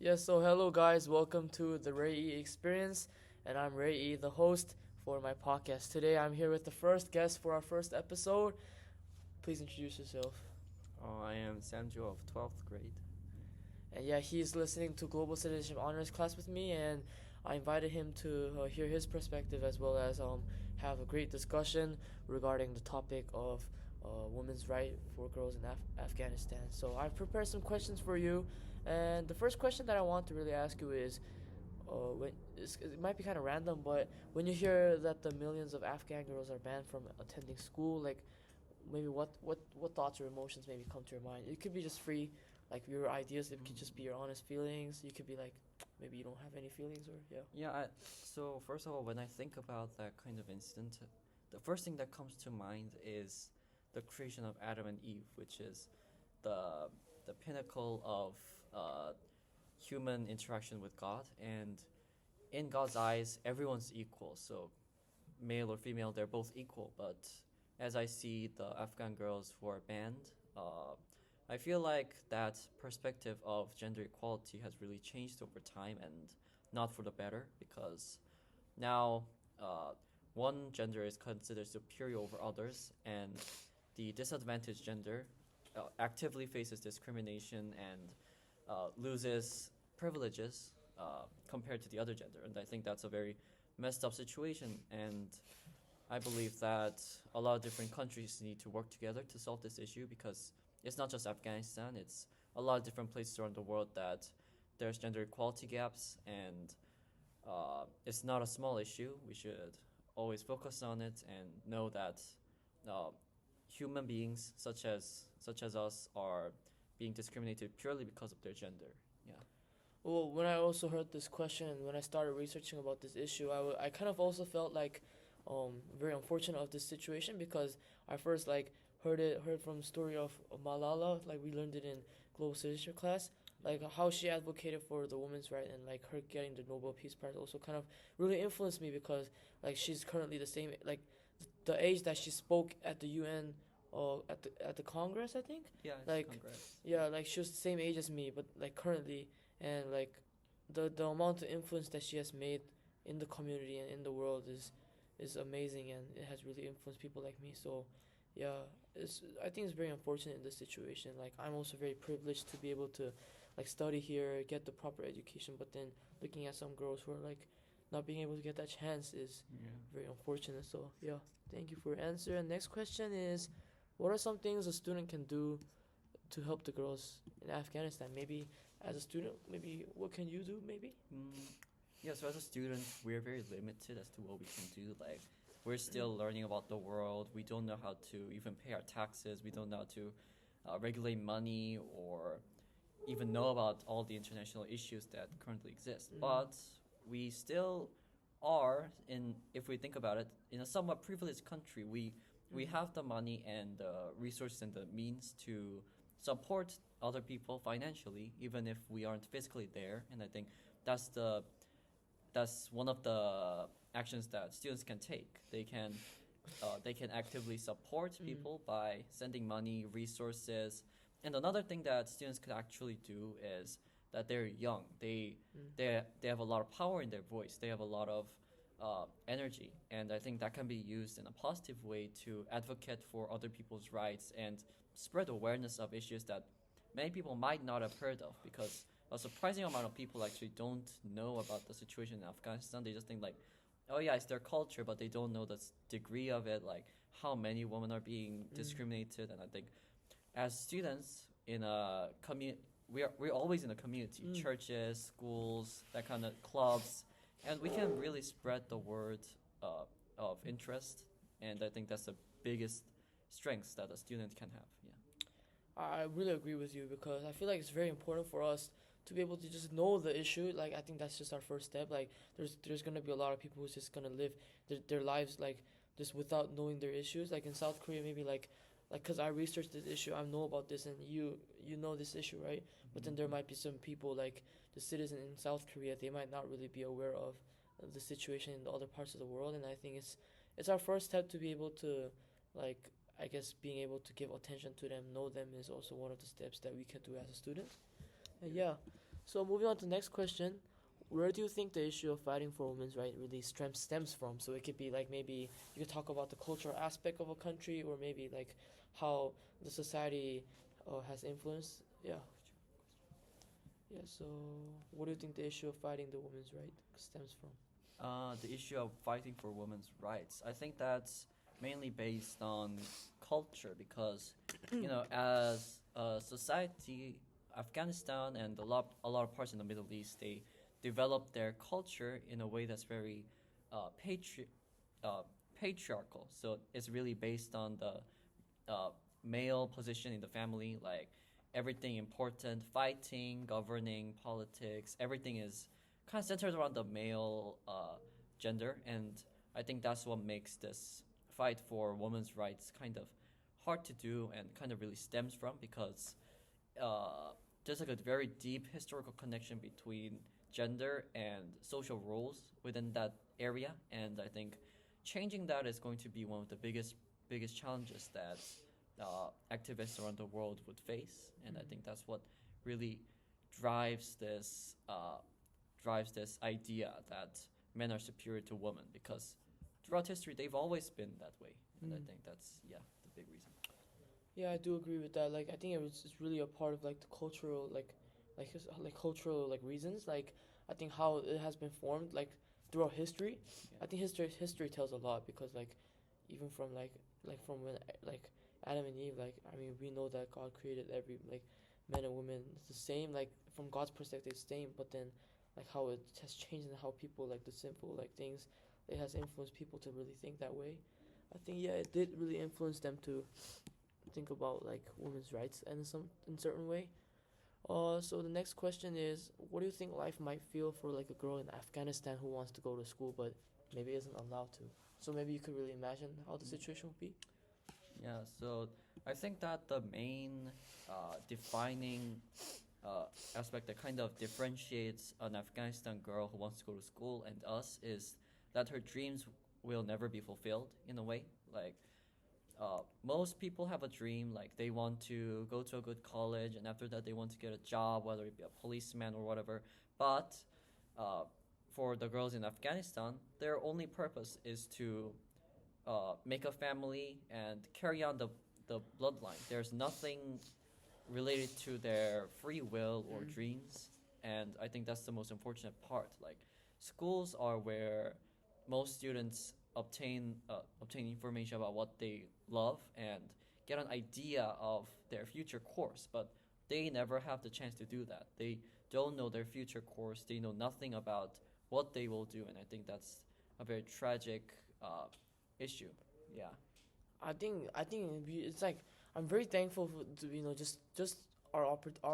Yes, so hello guys, welcome to the Ray E Experience, and I'm Ray E, the host for my podcast. Today I'm here with the first guest for our first episode. Please introduce yourself. I am Samjo of 12th grade. And yeah, he's listening to Global Citizenship Honors class with me, and I invited him to hear his perspective as well as have a great discussion regarding the topic of women's right for girls in Afghanistan. So I've prepared some questions for you, and the first question that I want to really ask you is it might be kind of random, but when you hear that the millions of Afghan girls are banned from attending school, like maybe what thoughts or emotions maybe come to your mind? It could be just free, like your ideas. It could just be your honest feelings. You could be like, maybe you don't have any feelings or yeah. So first of all, when I think about that kind of incident, the first thing that comes to mind is the creation of Adam and Eve, which is the the pinnacle of uh, human interaction with God. And in God's eyes, everyone's equal. So male or female, they're both equal. But as I see the Afghan girls who are banned, I feel like that perspective of gender equality has really changed over time and not for the better because now uh, one gender is considered superior over others, and the disadvantaged gender actively faces discrimination and loses privileges compared to the other gender. And I think that's a very messed up situation. And I believe that a lot of different countries need to work together to solve this issue because it's not just Afghanistan, it's a lot of different places around the world that there's gender equality gaps, and it's not a small issue. We should always focus on it and know that uh, human beings such as us are being discriminated purely because of their gender. Yeah. Well, when I also heard this question, when I started researching about this issue, I kind of also felt like very unfortunate of this situation because I first like heard from the story of Malala, like we learned it in global citizenship class, like how she advocated for the women's right and like her getting the Nobel Peace Prize also kind of really influenced me because like she's currently the same like the age that she spoke at the UN at the Congress, I think. Yeah, it's Like congrats. yeah, like she was the same age as me, but like currently, and like the amount of influence that she has made in the community and in the world is amazing, and it has really influenced people like me. So yeah, it's I think it's very unfortunate in this situation. Like I'm also very privileged to be able to like study here, get the proper education, but then looking at some girls who are like not being able to get that chance is Yeah. very unfortunate. So yeah, thank you for your answer. And next question is, what are some things a student can do to help the girls in Afghanistan? Maybe as a student, maybe what can you do? Maybe. Mm, yeah, so as a student, we're very limited as to what we can do. Like, we're still learning about the world. We don't know how to even pay our taxes. We don't know how to regulate money or even know about all the international issues that currently exist. Mm. But we still are in, if we think about it, in a somewhat privileged country. We Mm. have the money and the resources and the means to support other people financially, even if we aren't physically there. And I think that's the that's one of the actions that students can take. They can actively support Mm. people by sending money, resources, and another thing that students could actually do is that they're young. Mm. They have a lot of power in their voice. They have a lot of energy, and I think that can be used in a positive way to advocate for other people's rights and spread awareness of issues that many people might not have heard of because a surprising amount of people actually don't know about the situation in Afghanistan. They just think like, oh yeah, it's their culture, but they don't know the degree of it, like how many women are being Mm. discriminated. And I think as students in a community, we're always in a community, Mm. churches, schools, that kind of clubs, and we can really spread the word uh, of interest. And I think that's the biggest strengths that a student can have. Yeah. I really agree with you because I feel like it's very important for us to be able to just know the issue. Like I think that's just our first step. Like there's gonna be a lot of people who's just gonna live their lives like just without knowing their issues. Like in South Korea, maybe like because I researched this issue, I know about this, and you know this issue, right? But then there might be some people like the citizen in South Korea, they might not really be aware of the situation in the other parts of the world, and I think it's our first step to be able to like I guess being able to give attention to them, know them is also one of the steps that we can do as a student. Yeah. Yeah. So moving on to the next question, where do you think the issue of fighting for women's right really stems from? So it could be like maybe you could talk about the cultural aspect of a country, or maybe like how the society has influenced. Yeah, yeah. So what do you think the issue of fighting the women's right stems from? The issue of fighting for women's rights. I think that's mainly based on culture because, as a society, Afghanistan and a lot of parts in the Middle East, they develop their culture in a way that's very uh, patri- uh, patriarchal. So it's really based on the male position in the family, like everything important, fighting, governing, politics, everything is kind of centered around the male gender, and I think that's what makes this fight for women's rights kind of hard to do and kind of really stems from because uh, there's like a very deep historical connection between gender and social roles within that area, and I think changing that is going to be one of the biggest challenges that activists around the world would face, and I think that's what really drives this idea that men are superior to women because throughout history they've always been that way, and I think that's the big reason. Yeah, I do agree with that. Like, I think it's really a part of like the cultural like cultural like reasons. Like, I think how it has been formed like throughout history. Yeah. I think history tells a lot because like even from like from when like Adam and Eve, like I mean we know that God created every like men and women the same, like from God's perspective same, but then like how it has changed and how people like the simple like things, it has influenced people to really think that way. I think yeah, it did really influence them to think about like women's rights in certain way. So the next question is, what do you think life might feel for like a girl in Afghanistan who wants to go to school but maybe isn't allowed to? So maybe you could really imagine how the situation would be. Yeah, so I think that the main defining uh, aspect that kind of differentiates an Afghanistan girl who wants to go to school and us is that her dreams will never be fulfilled in a way. Like, most people have a dream, like they want to go to a good college, and after that, they want to get a job, whether it be a policeman or whatever. But uh, for the girls in Afghanistan, their only purpose is to make a family and carry on the bloodline. There's nothing related to their free will or dreams, and I think that's the most unfortunate part. Like, schools are where most students obtain information about what they love and get an idea of their future course, but they never have the chance to do that. They don't know their future course. They know nothing about what they will do, and I think that's a very tragic issue. Yeah. I think it's like I'm very thankful for to just our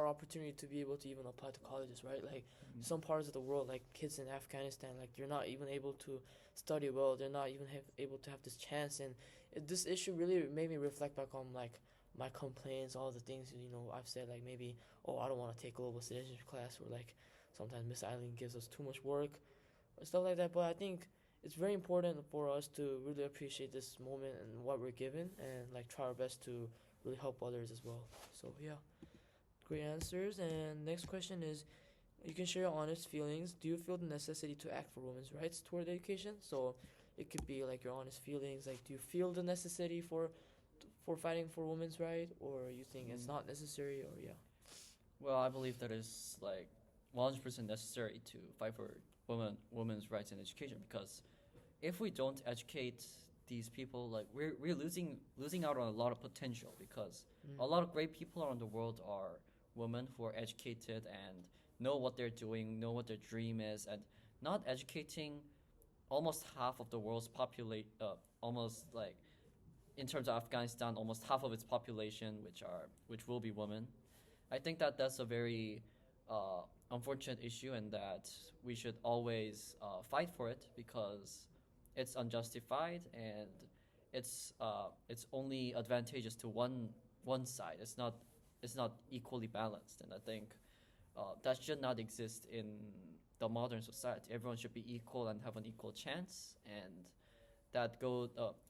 opportunity to be able to even apply to colleges, right? Like some parts of the world, like kids in Afghanistan, like they're not even able to study well. They're not even able to have this chance, and this issue really made me reflect back on like my complaints, all the things I've said, like maybe I don't want to take global citizenship class, or like sometimes Miss Eileen gives us too much work, or stuff like that. But I think it's very important for us to really appreciate this moment and what we're given, and like try our best to really help others as well. So yeah, great answers. And next question is, you can share your honest feelings. Do you feel the necessity to act for women's rights toward education? So it could be like your honest feelings. Like, do you feel the necessity for fighting for women's right, or you think it's Mm. not necessary, or yeah? Well, I believe that is like 100% necessary to fight for women's rights in education because if we don't educate these people, like we're losing out on a lot of potential because a lot of great people around the world are women who are educated and know what they're doing, know what their dream is, and not educating almost half of the world's almost like in terms of Afghanistan, almost half of its population, which will be women. I think that that's a very uh, unfortunate issue, and that we should always fight for it because it's unjustified and it's only advantageous to one side. It's not equally balanced, and I think that should not exist in the modern society. Everyone should be equal and have an equal chance, and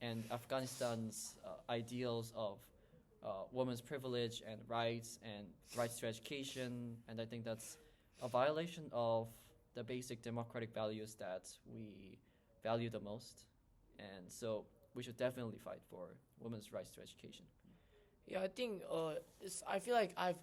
and Afghanistan's ideals of women's privilege and rights to education, and I think that's a violation of the basic democratic values that we value the most, and so we should definitely fight for women's rights to education. Yeah, I think I feel like I've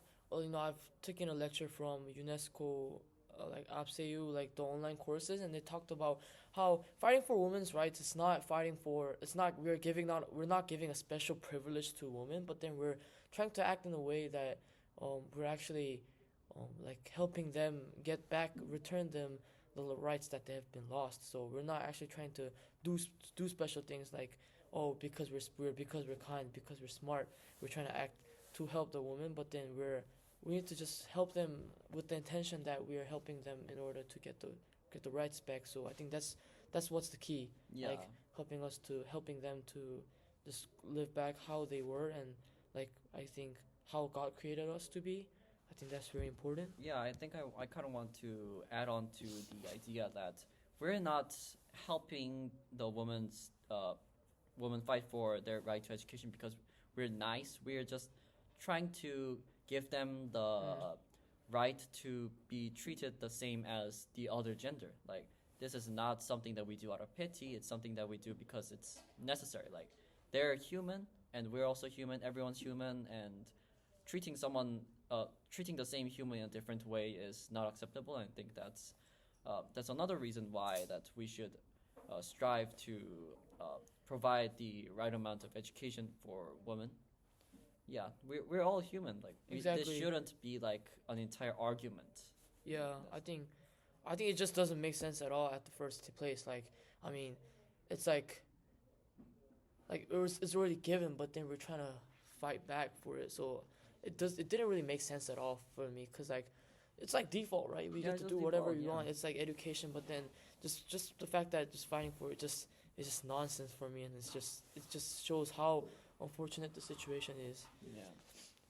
taken a lecture from UNESCO, like APSEU, like the online courses, and they talked about how fighting for women's rights is not fighting for it's not we're not giving a special privilege to women, but then we're trying to act in a way that we're actually like helping them get back, return them the rights that they have been lost. So we're not actually trying to do do special things like, oh, because because we're kind, because we're smart, we're trying to act to help the woman, but then we need to just help them with the intention that we are helping them in order to get the rights back. So I think that's what's the key. Yeah. Like helping them to just live back how they were, and like I think how God created us to be. I think that's very important. Yeah, I think I kind of want to add on to the idea that we're not helping the women fight for their right to education because we're nice. We're just trying to give them the right to be treated the same as the other gender. Like, this is not something that we do out of pity. It's something that we do because it's necessary. Like, they're human and we're also human. Everyone's human, and treating treating the same human in a different way is not acceptable. And I think that's another reason why that we should strive to provide the right amount of education for women. Yeah, we're all human. Like, Exactly. this shouldn't be like an entire argument. Yeah, I think it just doesn't make sense at all at the first place. Like, I mean, it's like it's already given, but then we're trying to fight back for it. So it didn't really make sense at all for me, because like it's like default, right? We Yeah, get to it's do just whatever default, we yeah. want. It's like education, but then just the fact that just fighting for it it's just nonsense for me, and it just shows how unfortunate the situation is. Yeah.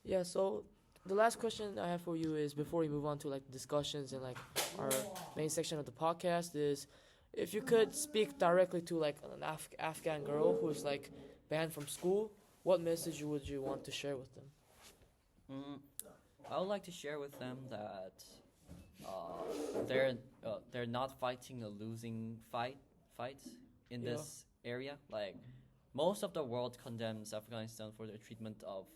Yeah, so the last question I have for you is, before we move on to like discussions and like our main section of the podcast, is if you could speak directly to like an Afghan girl who's like banned from school, what message would you want to share with them? I would like to share with them that they're not fighting a losing fight in Yeah. this area. Like, most of the world condemns Afghanistan for their treatment of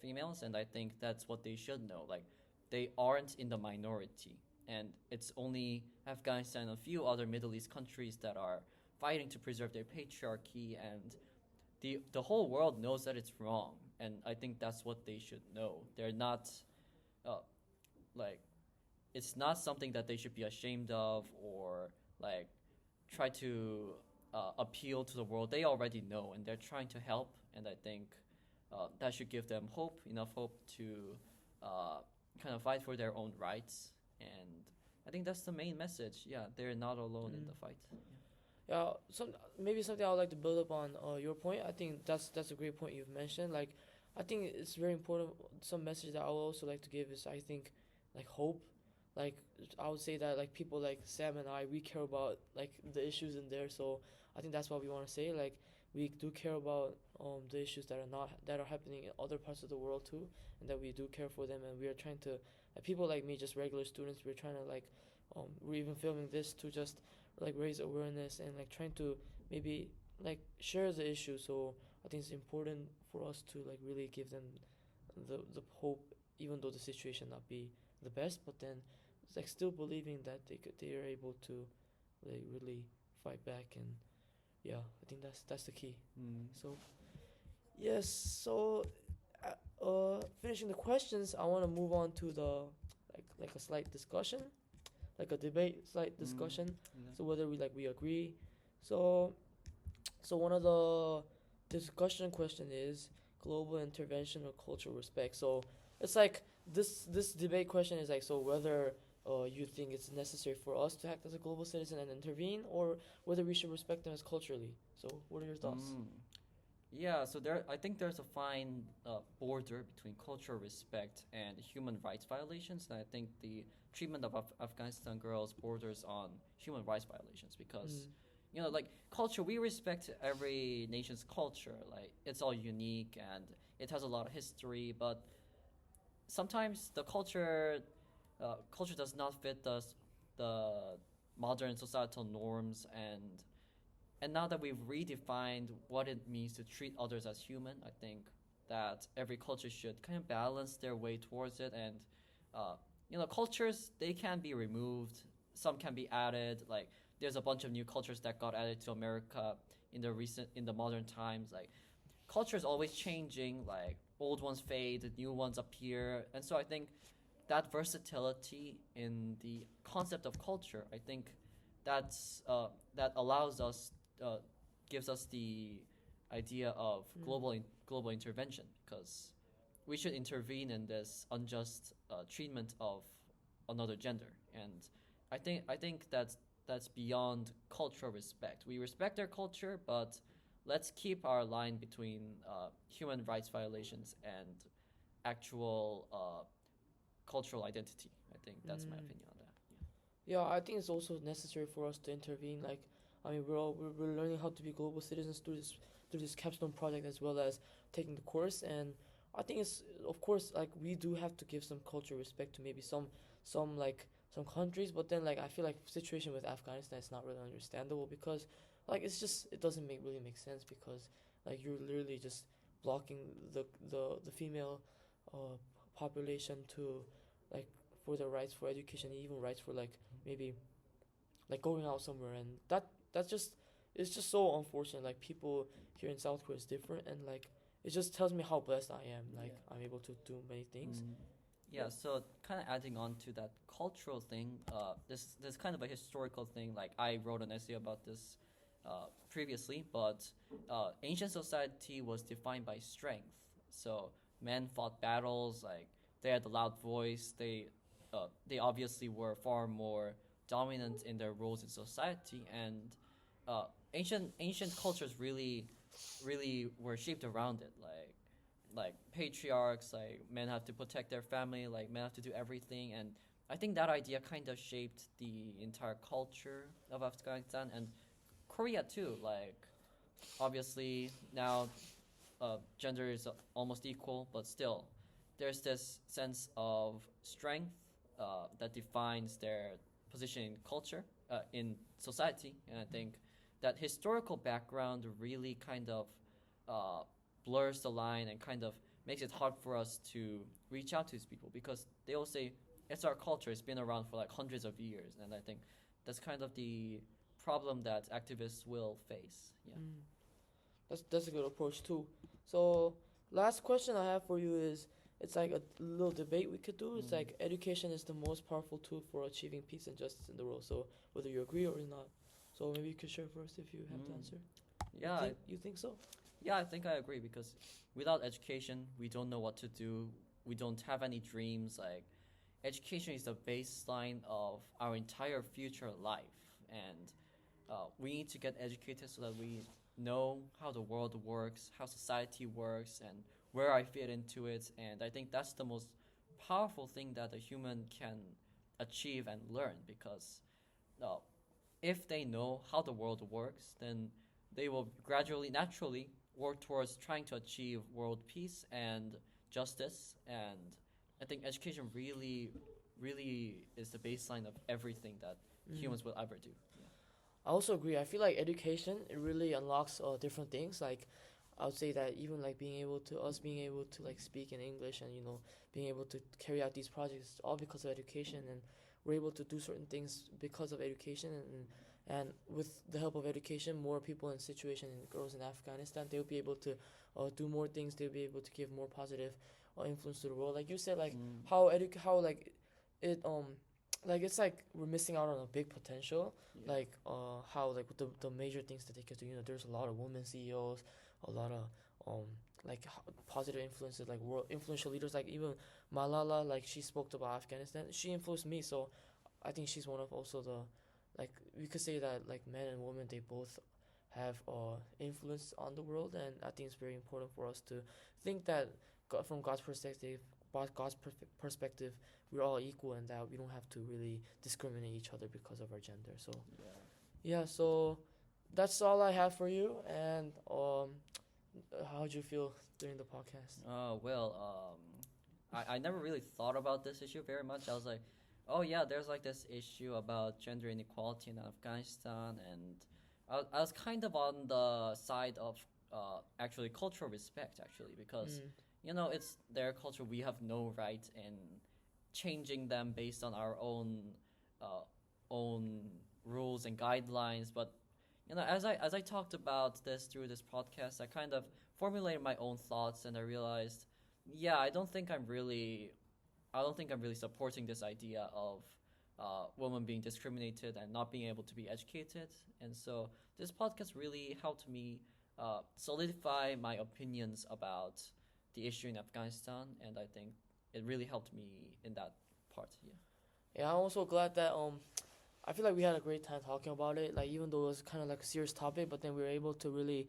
females, and I think that's what they should know. Like, they aren't in the minority, and it's only Afghanistan and a few other Middle East countries that are fighting to preserve their patriarchy, and the whole world knows that it's wrong, and I think that's what they should know. They're not uh, like, it's not something that they should be ashamed of or like try to appeal to the world. They already know, and they're trying to help, and I think that should give them enough hope to kind of fight for their own rights. And I think that's the main message. Yeah, they're not alone in the fight. Yeah, maybe something I would like to build up on your point. I think that's a great point you've mentioned. Like, I think it's very important. Some message that I would also like to give is, I think, like hope. Like, I would say that like people like Sam and I, we care about like the issues in there. So I think that's what we want to say. Like, we do care about the issues that are happening in other parts of the world too, and that we do care for them. And we are trying to, like, people like me, just regular students, we're trying to like we're even filming this to just like raise awareness and like trying to maybe like share the issue. So I think it's important for us to like really give them the hope, even though the situation not be the best, but then it's like still believing that they are able to like really fight back. And yeah, I think that's the key. So yes, so finishing the questions, I want to move on to the like a slight discussion, like a debate, slight discussion. Yeah. So whether we agree. So one of the discussion question is global intervention or cultural respect. So it's like this debate question is like, so whether you think it's necessary for us to act as a global citizen and intervene, or whether we should respect them as culturally. So what are your thoughts? Yeah, so I think there's a fine border between cultural respect and human rights violations, and I think the treatment of Afghanistan girls borders on human rights violations because, like culture, we respect every nation's culture, like it's all unique and it has a lot of history, but sometimes the culture culture does not fit the modern societal norms, and now that we've redefined what it means to treat others as human, I think that every culture should kind of balance their way towards it. And uh, cultures, they can be removed, some can be added. Like there's a bunch of new cultures that got added to America in the modern times. Like culture is always changing. Like old ones fade, new ones appear, and so I think that versatility in the concept of culture, I think that allows us, uh, gives us the idea of global intervention, because we should intervene in this unjust treatment of another gender. And I think that's beyond cultural respect. We respect their culture, but let's keep our line between human rights violations and actual cultural identity. I think that's my opinion on that. Yeah, I think it's also necessary for us to intervene. Like, I mean, we're learning how to be global citizens through this capstone project as well as taking the course. And I think it's, of course, like we do have to give some cultural respect to maybe some like some countries, but then like I feel like situation with Afghanistan is not really understandable because like it doesn't really make sense because like you're literally just blocking the female uh population to like for their rights for education, even rights for like maybe like going out somewhere, and that's just it's just so unfortunate. Like people here in South Korea is different, and like it just tells me how blessed I am. Like Yeah. I'm able to do many things. Yeah, so kind of adding on to that cultural thing, this kind of a historical thing. Like I wrote an essay about this previously, but ancient society was defined by strength. So men fought battles, like they had a loud voice. They obviously were far more dominant in their roles in society, and ancient cultures really were shaped around it. Like patriarchs, like men have to protect their family, like men have to do everything, and I think that idea kind of shaped the entire culture of Afghanistan and Korea too. Like obviously now gender is almost equal, but still there's this sense of strength that defines their position in culture, in society, and I think that historical background really kind of uh, blurs the line and kind of makes it hard for us to reach out to these people because they all say it's our culture, it's been around for like hundreds of years, and I think that's kind of the problem that activists will face. Yeah. That's a good approach too. So last question I have for you is it's like a little debate we could do. It's like education is the most powerful tool for achieving peace and justice in the world. So whether you agree or not. So maybe you could share first if you have the answer. Yeah, You think so? yeah, I think I agree because without education, we don't know what to do. We don't have any dreams. Like, education is the baseline of our entire future life, and we need to get educated so that we know how the world works, how society works, and where I fit into it. And I think that's the most powerful thing that a human can achieve and learn because uh, if they know how the world works, then they will gradually, naturally work towards trying to achieve world peace and justice. And I think education really is the baseline of everything that humans will ever do. I also agree. I feel like education it really unlocks different things. Like I would say that even like being able to like speak in English and being able to carry out these projects all because of education, and we're able to do certain things because of education, and with the help of education, more people in situation and girls in Afghanistan they'll be able to do more things. They'll be able to give more positive influence to the world. Like you said, like how like it like it's like we're missing out on a big potential. Yeah. Like how like the major things that they could do. There's a lot of women CEOs, a lot of like positive influences, like world influential leaders. Like even Malala, like she spoke about Afghanistan. She influenced me, so I think she's one of also the like we could say that like men and women they both have influence on the world, and I think it's very important for us to think that from God's perspective, we're all equal and that we don't have to really discriminate each other because of our gender. So yeah, so that's all I have for you. And how'd you feel during the podcast? Well, I never really thought about this issue very much. I was like, oh yeah, there's like this issue about gender inequality in Afghanistan, and I was kind of on the side of actually cultural respect, actually, because Mm. it's their culture. We have no right in changing them based on our uh, own rules and guidelines. But as I talked about this through this podcast, I kind of formulated my own thoughts, and I realized, yeah, I don't think I'm really supporting this idea of women being discriminated and not being able to be educated. And so this podcast really helped me solidify my opinions about the issue in Afghanistan, and I think it really helped me in that part. Yeah. Yeah, I'm also glad that I feel like we had a great time talking about it. Like even though it was kind of like a serious topic, but then we were able to really,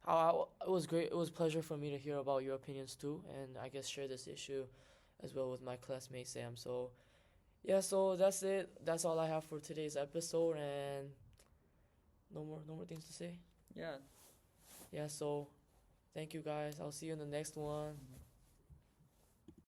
it was great. It was a pleasure for me to hear about your opinions too, and I guess share this issue as well with my classmate Sam. So yeah, so that's it. That's all I have for today's episode, and no more things to say. Yeah. Yeah, so thank you guys. I'll see you in the next one. Mhm.